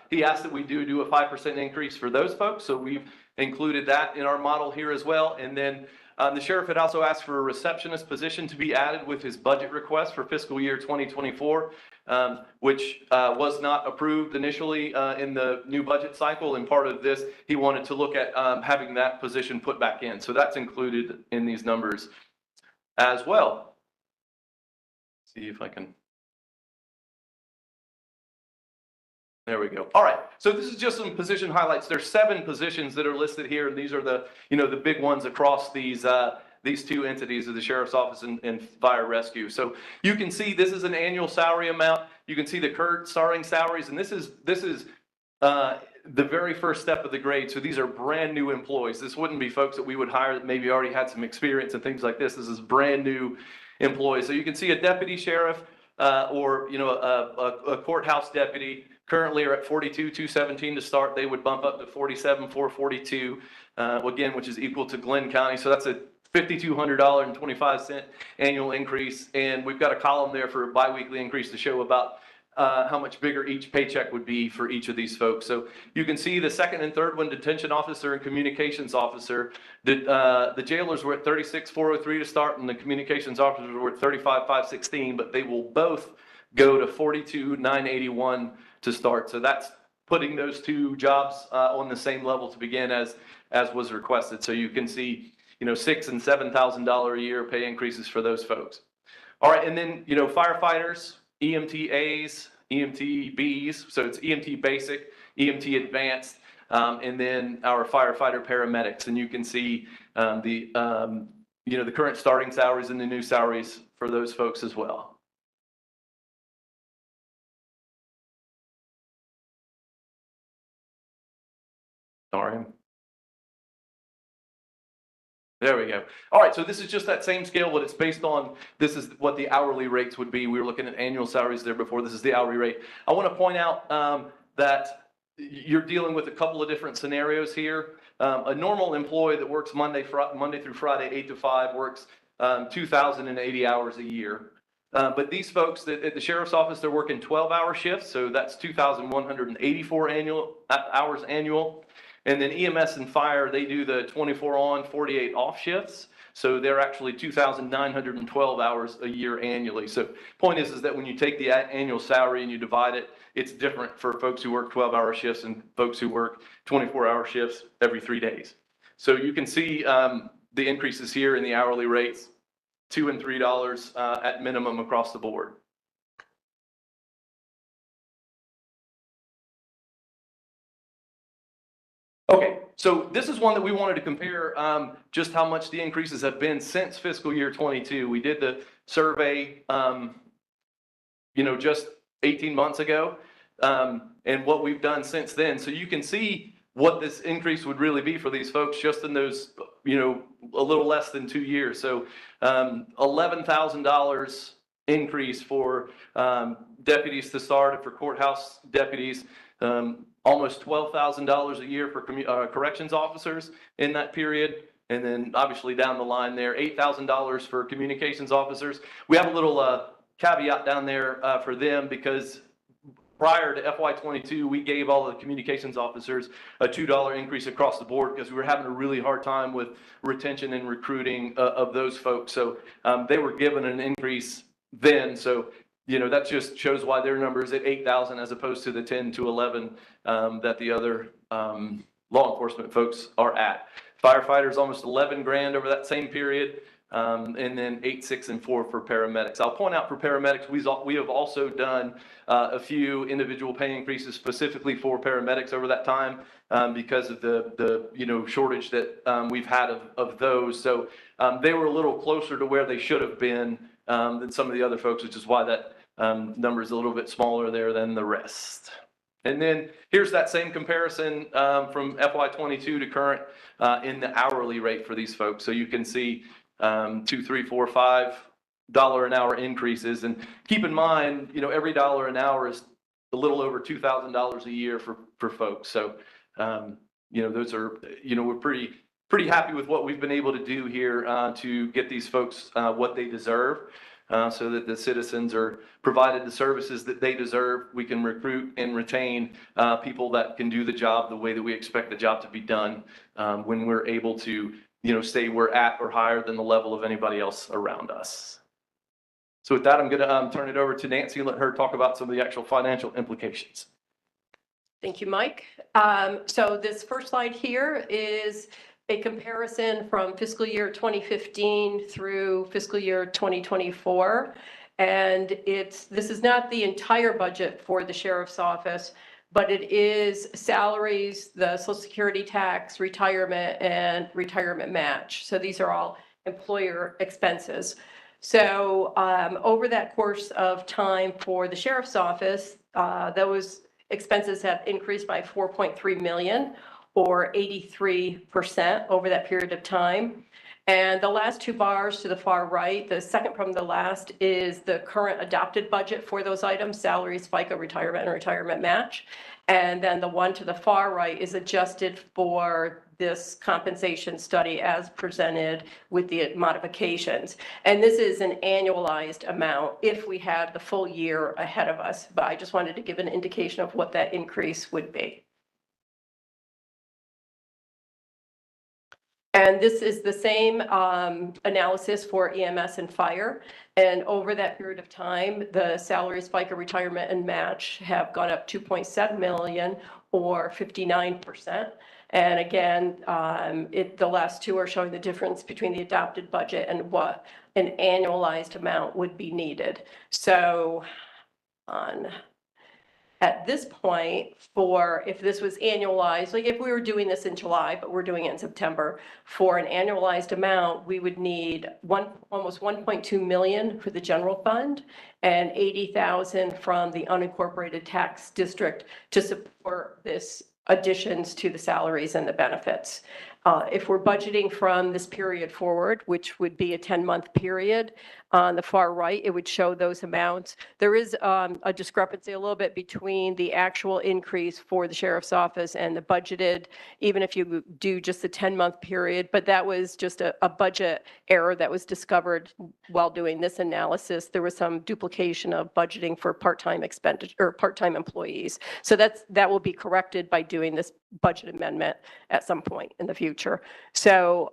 Speaker 16: he asked that we do a 5% increase for those folks. So we've included that in our model here as well. And then the sheriff had also asked for a receptionist position to be added with his budget request for fiscal year 2024, which was not approved initially in the new budget cycle. And part of this, he wanted to look at having that position put back in. So that's included in these numbers as well. See if I can. There we go. All right. So this is just some position highlights. There's 7 positions that are listed here, and these are the, the big ones across these 2 entities of the Sheriff's Office and Fire Rescue. So you can see this is an annual salary amount. You can see the current starting salaries, and this is the very first step of the grade. So these are brand new employees. This wouldn't be folks that we would hire that maybe already had some experience and things like this. This is brand new employees. So you can see a deputy sheriff or a courthouse deputy currently are at $42,217 to start. They would bump up to $47,442 again, which is equal to Glenn County. So that's a $5,200.25 annual increase. And we've got a column there for a biweekly increase to show about how much bigger each paycheck would be for each of these folks. So you can see the second and third one, detention officer and communications officer. The jailers were at $36,403 to start, and the communications officers were at $35,516, but they will both go to $42,981 to start. So that's putting those 2 jobs on the same level to begin as was requested. So you can see, $6,000 and $7,000 a year pay increases for those folks. All right, and then firefighters, EMT A's, EMT B's. So it's EMT Basic, EMT Advanced. and then our firefighter paramedics. And you can see the current starting salaries and the new salaries for those folks as well. Sorry. There we go. All right, so this is just that same scale. What it's based on, this is what the hourly rates would be. We were looking at annual salaries there before. This is the hourly rate. I want to point out that you're dealing with a couple of different scenarios here. A normal employee that works Monday through Friday, 8 to 5, works 2,080 hours a year. But these folks that at the sheriff's office, they're working 12-hour shifts, so that's 2,184 hours annual. And then EMS and fire, they do the 24 on, 48 off shifts. So they're actually 2,912 hours a year annually. So point is that when you take the annual salary and you divide it, it's different for folks who work 12-hour shifts and folks who work 24-hour shifts every 3 days. So you can see the increases here in the hourly rates, $2 and $3 at minimum across the board. Okay, so this is one that we wanted to compare just how much the increases have been since fiscal year 22. We did the survey, just 18 months ago, and what we've done since then. So you can see what this increase would really be for these folks just in those, a little less than 2 years. So $11,000 increase for deputies to start, for courthouse deputies, almost $12,000 a year for corrections officers in that period. And then obviously down the line there, $8,000 for communications officers. We have a little caveat down there for them because prior to FY22, we gave all the communications officers a $2 increase across the board because we were having a really hard time with retention and recruiting of those folks. So they were given an increase then. So that just shows why their number is at 8,000 as opposed to the 10 to 11 that the other law enforcement folks are at. Firefighters almost 11 grand over that same period, and then 8, 6, and 4 for paramedics. I'll point out for paramedics, we have also done a few individual pay increases specifically for paramedics over that time because of the shortage that we've had of those. So they were a little closer to where they should have been than some of the other folks, which is why that number is a little bit smaller there than the rest. And then here's that same comparison from FY22 to current in the hourly rate for these folks. So you can see $2, $3, $4, $5 an hour increases. And keep in mind, every dollar an hour is a little over $2,000 a year for folks. So, those are, we're pretty happy with what we've been able to do here to get these folks what they deserve. So that the citizens are provided the services that they deserve. We can recruit and retain people that can do the job the way that we expect the job to be done when we're able to, say we're at or higher than the level of anybody else around us. So with that, I'm going to turn it over to Nancy and let her talk about some of the actual financial implications.
Speaker 14: Thank you, Mike. So this first slide here is a comparison from fiscal year 2015 through fiscal year 2024. And this is not the entire budget for the sheriff's office, but it is salaries, the Social Security tax, retirement, and retirement match. So these are all employer expenses. So over that course of time for the sheriff's office, those expenses have increased by 4.3 million. Or 83% over that period of time. And the last two bars to the far right, the second from the last is the current adopted budget for those items, salaries, FICA, retirement, and retirement match. And then the one to the far right is adjusted for this compensation study as presented with the modifications. And this is an annualized amount if we had the full year ahead of us. But I just wanted to give an indication of what that increase would be. And this is the same analysis for EMS and fire. And over that period of time, the salaries, FICA, retirement, and match have gone up 2.7 million or 59%. And again, the last two are showing the difference between the adopted budget and what an annualized amount would be needed. So on At this point, for, if this was annualized, like if we were doing this in July, but we're doing it in September, for an annualized amount, we would need almost 1.2 million for the general fund and 80,000 from the unincorporated tax district to support this additions to the salaries and the benefits. If we're budgeting from this period forward, which would be a 10-month period, on the far right, it would show those amounts. There is a discrepancy a little bit between the actual increase for the sheriff's office and the budgeted, even if you do just the 10-month period, but that was just a budget error that was discovered while doing this analysis. There was some duplication of budgeting for part-time expenditure or part-time employees. So that will be corrected by doing this budget amendment at some point in the future. So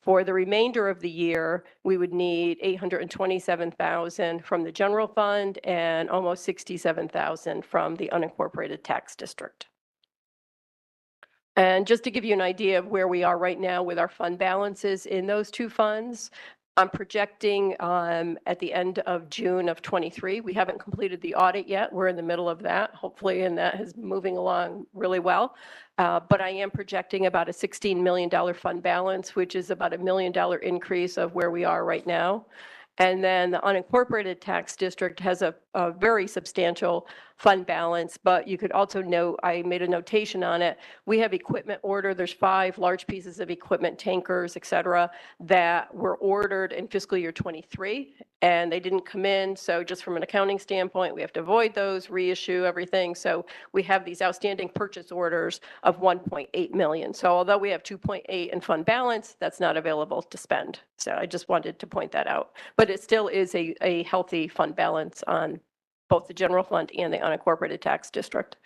Speaker 14: for the remainder of the year, we would need 827,000 from the general fund and almost 67,000 from the unincorporated tax district. And just to give you an idea of where we are right now with our fund balances in those two funds, I'm projecting at the end of June of 23. We haven't completed the audit yet. We're in the middle of that, hopefully, and that is moving along really well. But I am projecting about a $16 million fund balance, which is about $1 million increase of where we are right now. And then the unincorporated tax district has a very substantial fund balance, but you could also note, I made a notation on it, we have equipment order. There's 5 large pieces of equipment, tankers, et cetera, that were ordered in fiscal year 23, and they didn't come in. So just from an accounting standpoint, we have to avoid those, reissue everything. So we have these outstanding purchase orders of 1.8 million. So although we have 2.8 in fund balance, that's not available to spend. So I just wanted to point that out. But it still is a healthy fund balance on both the general fund and the unincorporated tax district.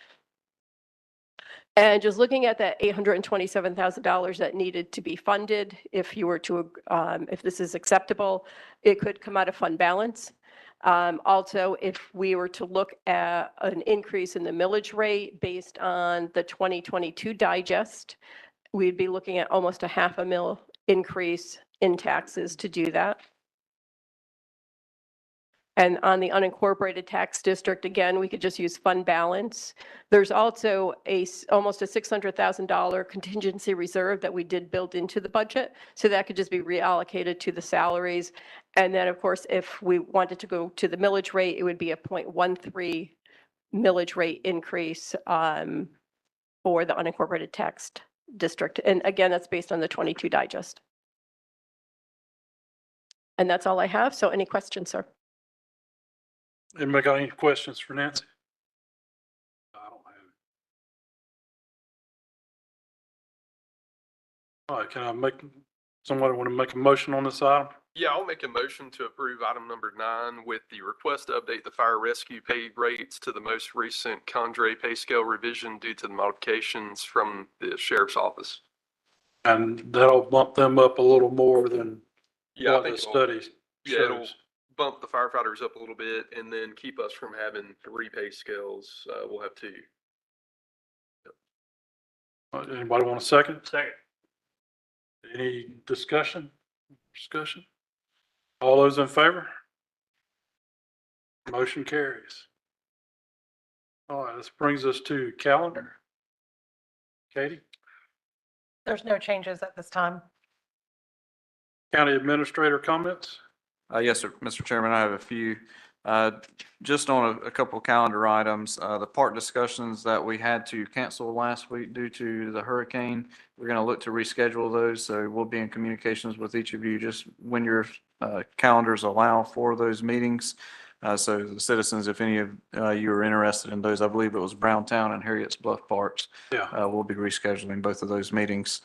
Speaker 14: And just looking at that $827,000 that needed to be funded, if you were to, if this is acceptable, it could come out of fund balance. Also, if we were to look at an increase in the millage rate based on the 2022 digest, we'd be looking at almost a $0.5 increase in taxes to do that. And on the unincorporated tax district, again, we could just use fund balance. There's also almost a $600,000 contingency reserve that we did build into the budget. So that could just be reallocated to the salaries. And then, of course, if we wanted to go to the millage rate, it would be a 0.13 millage rate increase for the unincorporated tax district. And again, that's based on the 22 digest. And that's all I have. So any questions, sir?
Speaker 9: Anybody got any questions for Nancy? I don't have it. All right, can I somebody want to make a motion on this item?
Speaker 17: Yeah, I'll make a motion to approve item number 9 with the request to update the fire rescue pay rates to the most recent Condrey pay scale revision due to the modifications from the sheriff's office.
Speaker 9: And that'll bump them up a little more than what the study
Speaker 17: it'll
Speaker 9: shows.
Speaker 17: bump the firefighters up a little bit and then keep us from having 3 pay scales. We'll have 2.
Speaker 9: Anybody want a second?
Speaker 2: Second.
Speaker 9: Any discussion? All those in favor? Motion carries. All right, this brings us to calendar. Katie?
Speaker 3: There's no changes at this time.
Speaker 9: County Administrator comments?
Speaker 15: Yes, sir, Mr. Chairman, I have a few. Just on a couple of calendar items, the park discussions that we had to cancel last week due to the hurricane, we're going to look to reschedule those. So we'll be in communications with each of you just when your calendars allow for those meetings. So the citizens, if any of you are interested in those, I believe it was Browntown and Harriet's Bluff Parks.
Speaker 9: Yeah.
Speaker 15: We'll be rescheduling both of those meetings.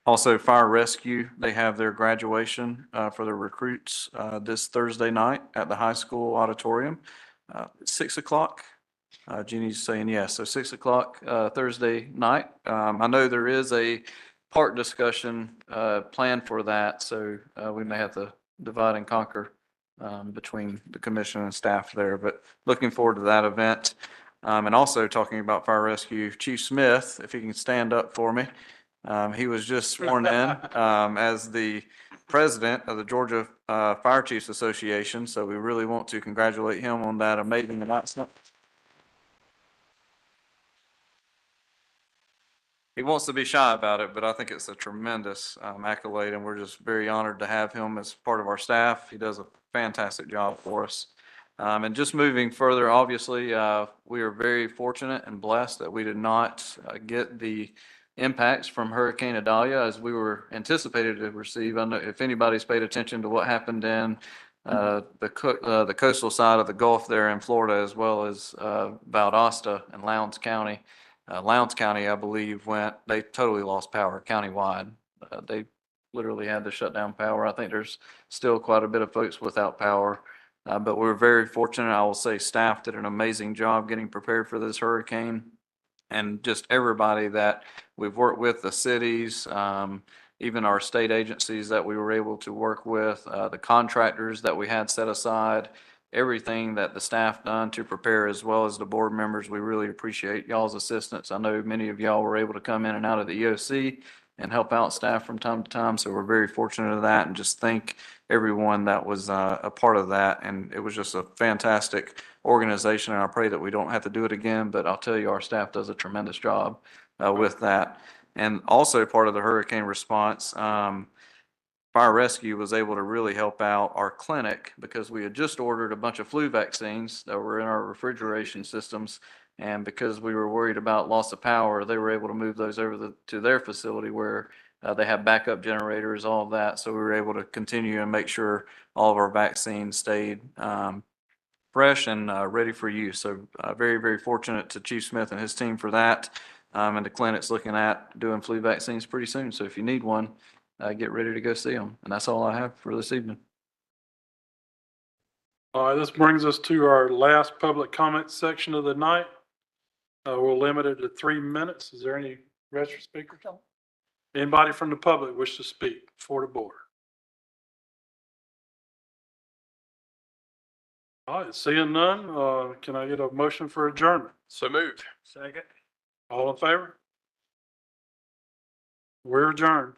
Speaker 15: Also, fire rescue, they have their graduation for the recruits this Thursday night at the high school auditorium, 6 o'clock. Jeannie's saying yes, so 6 o'clock Thursday night. I know there is a park discussion planned for that, so we may have to divide and conquer between the commission and staff there, but looking forward to that event. And also talking about fire rescue, Chief Smith, if he can stand up for me. He was just sworn in as the president of the Georgia Fire Chiefs Association, so we really want to congratulate him on that amazing announcement. He wants to be shy about it, but I think it's a tremendous accolade, and we're just very honored to have him as part of our staff. He does a fantastic job for us. And just moving further, obviously, we are very fortunate and blessed that we did not get the impacts from Hurricane Idalia as we were anticipated to receive. I know if anybody's paid attention to what happened in the coastal side of the Gulf there in Florida, as well as Valdosta and Lowndes County. Lowndes County, I believe, they totally lost power countywide. They literally had to shut down power. I think there's still quite a bit of folks without power. But we're very fortunate. I will say staff did an amazing job getting prepared for this hurricane. And just everybody that we've worked with, the cities, even our state agencies that we were able to work with, the contractors that we had set aside, everything that the staff done to prepare, as well as the board members. We really appreciate y'all's assistance. I know many of y'all were able to come in and out of the EOC and help out staff from time to time. So we're very fortunate of that, and just thank everyone that was a part of that. And it was just a fantastic organization, and I pray that we don't have to do it again, but I'll tell you, our staff does a tremendous job with that. And also part of the hurricane response, Fire Rescue was able to really help out our clinic because we had just ordered a bunch of flu vaccines that were in our refrigeration systems. And because we were worried about loss of power, they were able to move those over to their facility where they have backup generators, all of that. So we were able to continue and make sure all of our vaccines stayed fresh and ready for use. So very, very fortunate to Chief Smith and his team for that. And the clinic's looking at doing flu vaccines pretty soon. So if you need one, get ready to go see them. And that's all I have for this evening.
Speaker 9: All right, this brings us to our last public comment section of the night. We'll limit it to 3 minutes. Is there any registered speakers? Anybody from the public wish to speak before the board? All right, seeing none, can I get a motion for adjournment?
Speaker 17: So moved.
Speaker 9: Second. All in favor? We're adjourned.